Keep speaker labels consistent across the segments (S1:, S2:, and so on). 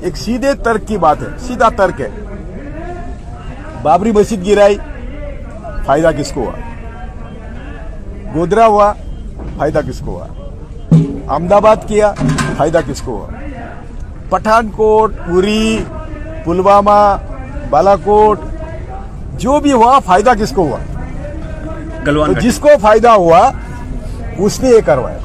S1: एक सीधे तर्क की बात है, सीधा तर्क है। बाबरी मस्जिद गिराई, फायदा किसको हुआ? गोधरा हुआ, फायदा किसको हुआ? अहमदाबाद किया, फायदा किसको हुआ? पठानकोट, उरी, पुलवामा, बालाकोट, जो भी हुआ, फायदा किसको हुआ?
S2: गलवान
S1: तो जिसको फायदा हुआ उसने ये करवाया।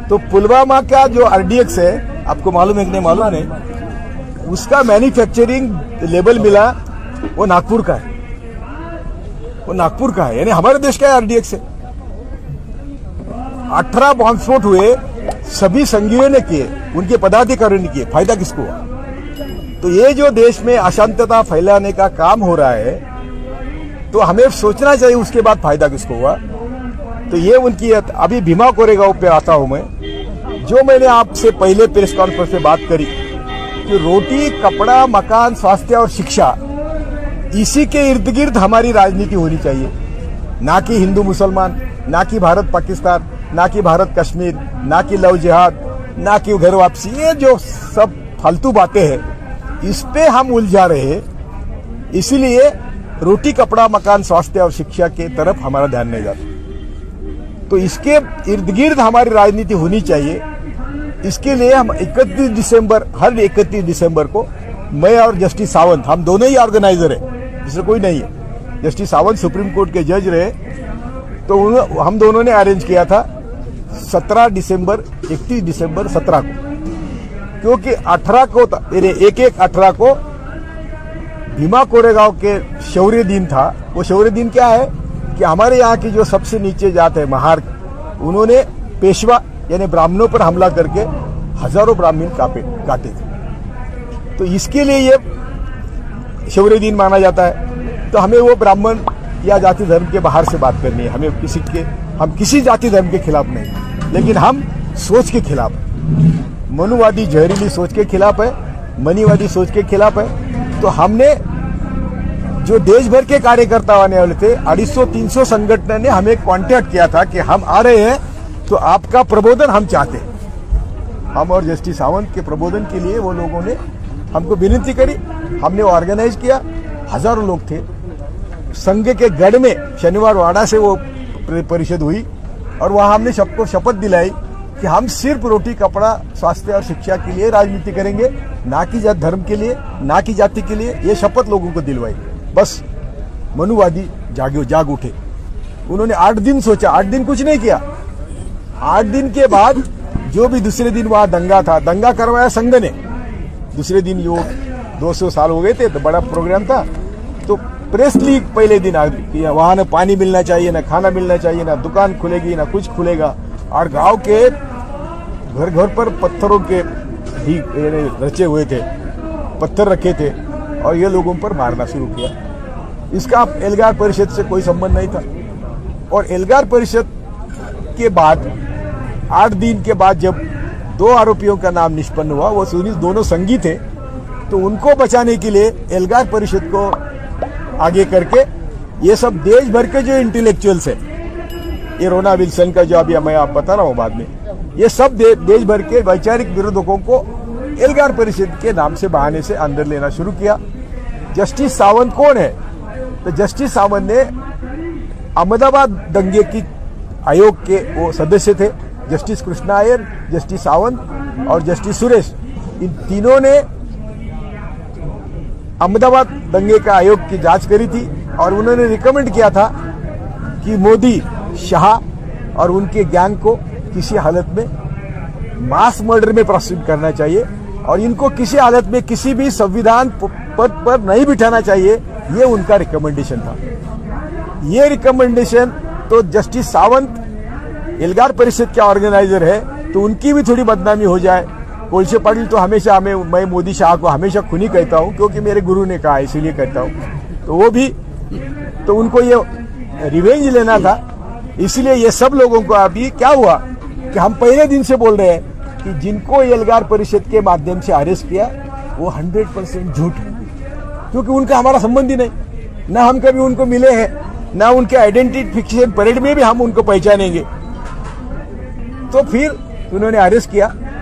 S1: तो पुलवामा का जो आरडीएक्स है, आपको मालूम है कि नहीं मालूम नहीं, उसका मैन्युफैक्चरिंग लेबल मिला वो नागपुर का है, वो नागपुर का है, यानी हमारे देश का आरडीएक्स है। 18 बॉम्ब स्फोट हुए, सभी संघीयों ने किए, उनके पदाधिकारियों ने किए, फायदा किसको हुआ? तो ये जो देश में अशांतता फैलाने का काम हो रहा है, तो हमें सोचना चाहिए उसके बाद फायदा किसको हुआ। तो ये उनकी, अभी भीमा कोरेगांव पे आता हूं मैं, जो मैंने आपसे पहले प्रेस कॉन्फ्रेंस में बात करी कि रोटी, कपड़ा, मकान, स्वास्थ्य और शिक्षा, इसी के इर्द गिर्द हमारी राजनीति होनी चाहिए, ना कि हिंदू मुसलमान, ना कि भारत पाकिस्तान, ना कि भारत कश्मीर, ना कि लव जिहाद, ना कि घर वापसी। ये जो सब फालतू बातें हैं, इस पे हम उलझा रहे हैं। इसीलिए रोटी, कपड़ा, मकान, स्वास्थ्य और शिक्षा के तरफ हमारा ध्यान नहीं जाता। तो इसके इर्द गिर्द हमारी राजनीति होनी चाहिए। इसके लिए हम 31 दिसंबर, हर 31 दिसंबर को मैं और जस्टिस सावंत, हम दोनों ही ऑर्गेनाइजर है, दूसरा कोई नहीं है। जस्टिस सावंत सुप्रीम कोर्ट के जज रहे, तो हम दोनों ने अरेंज किया था 17 दिसंबर, 31 दिसंबर 17 को, क्योंकि 18 को, 18 को भीमा कोरेगांव के शौर्य दिन था। वो शौर्य दिन क्या है कि हमारे यहाँ की जो सबसे नीचे जात है महार, उन्होंने पेशवा यानी ब्राह्मणों पर हमला करके हजारों ब्राह्मण काटे थे। तो इसके लिए ये शौर्य दिन माना जाता है। तो हमें वो ब्राह्मण या जाति धर्म के बाहर से बात करनी है। हम किसी जाति धर्म के खिलाफ नहीं, लेकिन हम सोच के खिलाफ है। मनुवादी जहरीली सोच के खिलाफ है, मनीवादी सोच के खिलाफ है। तो हमने जो देश भर के कार्यकर्ता आने वाले थे, 250-300 संगठन ने हमें कांटेक्ट किया था कि हम आ रहे हैं, तो आपका प्रबोधन हम चाहते हैं। हम और जस्टिस सावंत के प्रबोधन के लिए वो लोगों ने हमको विनती करी, हमने ऑर्गेनाइज किया। हजारों लोग थे। संघ के गढ़ में शनिवार वाड़ा से वो परिषद हुई और वहां हमने सबको शपथ दिलाई कि हम सिर्फ रोटी, कपड़ा, स्वास्थ्य और शिक्षा के लिए राजनीति करेंगे, ना कि धर्म के लिए, ना कि जाति के लिए। ये शपथ लोगों को दिलवाई। बस मनुवादी जाग उठे। उन्होंने 8 दिन सोचा, 8 दिन कुछ नहीं किया। 8 दिन के बाद जो भी दूसरे दिन वहां दंगा था, दंगा करवाया संघ ने। दूसरे दिन जो 200 साल हो गए थे, तो बड़ा प्रोग्राम था। तो प्रेस लीग पहले दिन आ गई, वहां ना पानी मिलना चाहिए, ना खाना मिलना चाहिए, ना दुकान खुलेगी, ना कुछ खुलेगा। और गांव के घर घर पर पत्थरों के भी रचे हुए थे, पत्थर रखे थे और ये लोगों पर मारना शुरू किया। इसका एल्गार परिषद से कोई संबंध नहीं था। और एल्गार परिषद के बाद 8 दिन के बाद जब 2 आरोपियों का नाम निष्पन्न हुआ, वो दोनों संगी थे, तो उनको बचाने के लिए एल्गार परिषद को आगे करके ये सब देश भर के जो इंटेलेक्चुअल्स है, ये रोना विल्सन का जो अभी मैं आप बता रहा हूं बाद में, ये सब देश भर के वैचारिक विरोधकों को एल्गार परिषद के नाम से बहाने से अंदर लेना शुरू किया। जस्टिस सावंत कौन है? तो जस्टिस सावंत ने अहमदाबाद दंगे की आयोग के वो सदस्य थे। जस्टिस कृष्णा अय्यर, जस्टिस सावंत और जस्टिस सुरेश, इन तीनों ने अहमदाबाद दंगे का आयोग की जांच करी थी और उन्होंने रिकमेंड किया था कि मोदी, शाह और उनके गैंग को किसी हालत में मास मर्डर में प्रोसिक्यूट करना चाहिए और इनको किसी हालत में किसी भी संविधान पद पर नहीं बिठाना चाहिए। ये उनका रिकमेंडेशन था। ये रिकमेंडेशन तो जस्टिस सावंत एल्गार परिषद के ऑर्गेनाइजर है, तो उनकी भी थोड़ी बदनामी हो जाए। कोलशे पाटिल तो हमेशा मैं मोदी शाह को हमेशा खूनी कहता हूं, क्योंकि मेरे गुरु ने कहा, इसीलिए कहता हूं। तो वो भी, तो उनको ये रिवेंज लेना था। इसलिए ये सब लोगों को अभी क्या हुआ कि हम पहले दिन से बोल रहे हैं कि जिनको एल्गार परिषद के माध्यम से अरेस्ट किया वो 100% झूठ है, क्योंकि उनका हमारा संबंध ही नहीं। ना हम कभी उनको मिले हैं, ना उनके आइडेंटिफिकेशन परेड में भी हम उनको पहचानेंगे। तो फिर उन्होंने अरेस्ट किया